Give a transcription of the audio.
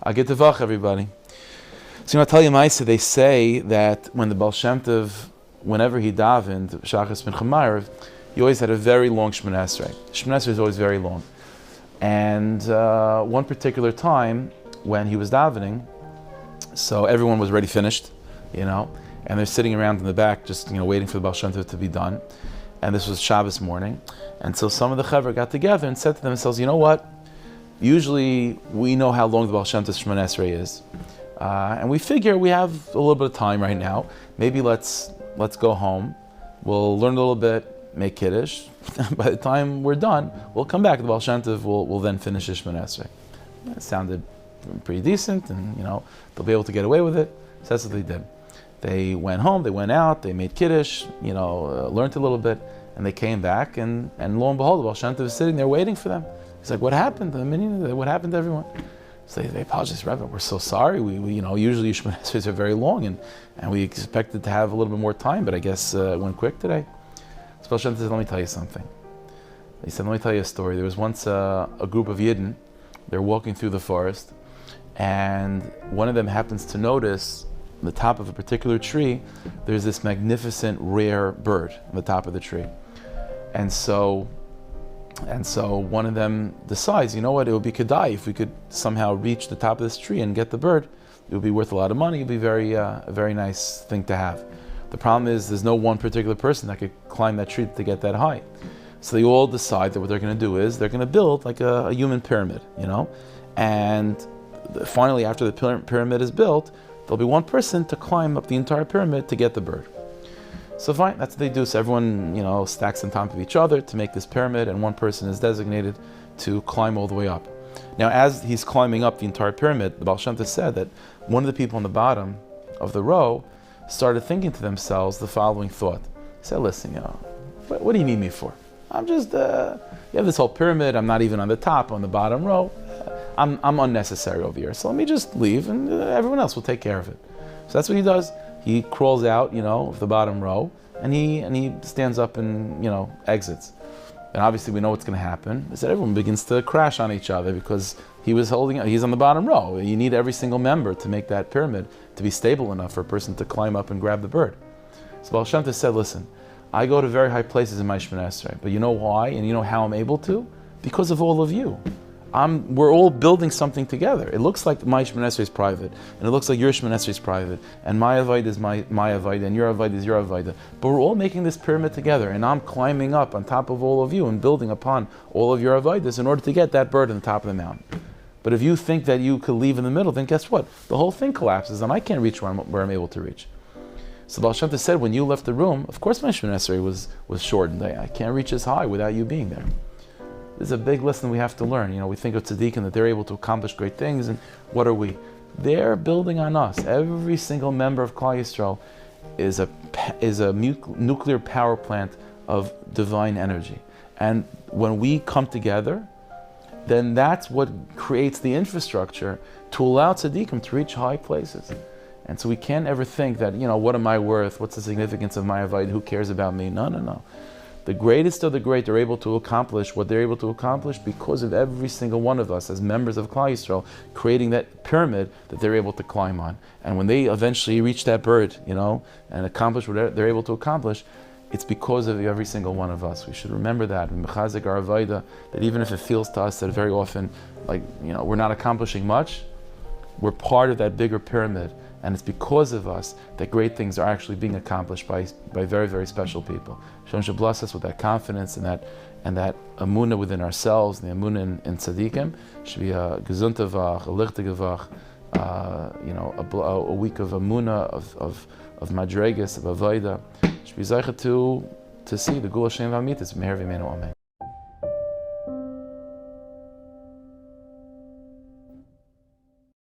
I get to vach, everybody. So, I'll tell you, Maisa, they say that when the Baal Shem Tov, whenever he davened, Shachas ben Chamarev, he always had a very long Shemoneh Esrei. Shemoneh Esrei is always very long. And one particular time, when he was davening, so everyone was already finished, and they're sitting around in the back, just waiting for the Baal Shem Tov to be done. And this was Shabbos morning, and so some of the Chaver got together and said to themselves, you know what? Usually we know how long the Baal Shem Tov's Shemoneh Esrei is, and we figure we have a little bit of time right now. Maybe let's go home. We'll learn a little bit, make Kiddush. By the time we're done, we'll come back. The Baal Shem Tov will then finish his Shemoneh Esrei. It sounded pretty decent, and they'll be able to get away with it. So that's what they did. They went home, they went out, they made Kiddush, learned a little bit, and they came back, and lo and behold, the Baal Shem Tov was sitting there waiting for them. He's like, what happened? What happened to everyone? So they apologized, Rabbi, we're so sorry. We usually Shemoneh Esreis are very long, and we expected to have a little bit more time, but I guess it went quick today. So Baal Shem Tov said, let me tell you something. He said, let me tell you a story. There was once a group of Yidden, they're walking through the forest, and one of them happens to notice on the top of a particular tree, there's this magnificent rare bird on the top of the tree. And so one of them decides, you know what, it would be kedai if we could somehow reach the top of this tree and get the bird. It would be worth a lot of money. It would be a very nice thing to have. The problem is there's no one particular person that could climb that tree to get that high. So they all decide that what they're going to do is they're going to build like a human pyramid, and finally after the pyramid is built, there'll be one person to climb up the entire pyramid to get the bird. So fine, that's what they do. So everyone, stacks on top of each other to make this pyramid, and one person is designated to climb all the way up. Now, as he's climbing up the entire pyramid, the Baal Shem Tov said that one of the people on the bottom of the row started thinking to themselves the following thought. He said, listen, what do you need me for? I'm just, you have this whole pyramid, I'm not even on the top, on the bottom row. I'm unnecessary over here, so let me just leave, and everyone else will take care of it. So that's what he does. He crawls out, of the bottom row, and he stands up and exits. And obviously we know what's going to happen. Is that everyone begins to crash on each other because he's on the bottom row. You need every single member to make that pyramid to be stable enough for a person to climb up and grab the bird. So Baal Shem Tov said, listen, I go to very high places in my Shemoneh Esrei, but you know why, and you know how I'm able to? Because of all of you. We're all building something together. It looks like my Shemoneh Esrei is private, and it looks like your Shemoneh Esrei is private, and my Avodah is my Avodah, and your Avodah is your Avodah. But we're all making this pyramid together, and I'm climbing up on top of all of you and building upon all of your Avodas in order to get that bird on the top of the mountain. But if you think that you could leave in the middle, then guess what? The whole thing collapses, and I can't reach where I'm able to reach. So Baal Shem Tov said, when you left the room, of course my Shemoneh Esrei was shortened. I can't reach as high without you being there. This is a big lesson we have to learn. We think of Tzadikim that they're able to accomplish great things, and what are we? They're building on us. Every single member of Klal Yisrael is a nuclear power plant of divine energy. And when we come together, then that's what creates the infrastructure to allow Tzadikim to reach high places. And so we can't ever think that, what am I worth? What's the significance of my Avodah? Who cares about me? No. The greatest of the great are able to accomplish what they're able to accomplish because of every single one of us as members of Klal Yisrael creating that pyramid that they're able to climb on. And when they eventually reach that bird, and accomplish what they're able to accomplish, it's because of every single one of us. We should remember that. And mechazik our avodah, that even if it feels to us that very often, we're not accomplishing much, we're part of that bigger pyramid. And it's because of us that great things are actually being accomplished by very, very special people. Hashem should bless us with that confidence and that emunah within ourselves, the emunah in tzadikim. Should be a gesunte vach, a lichte gevach, a week of emunah, of madreges, of avodah. Should be zeicha to see the gula shem v'amitis meher v'imenu amen.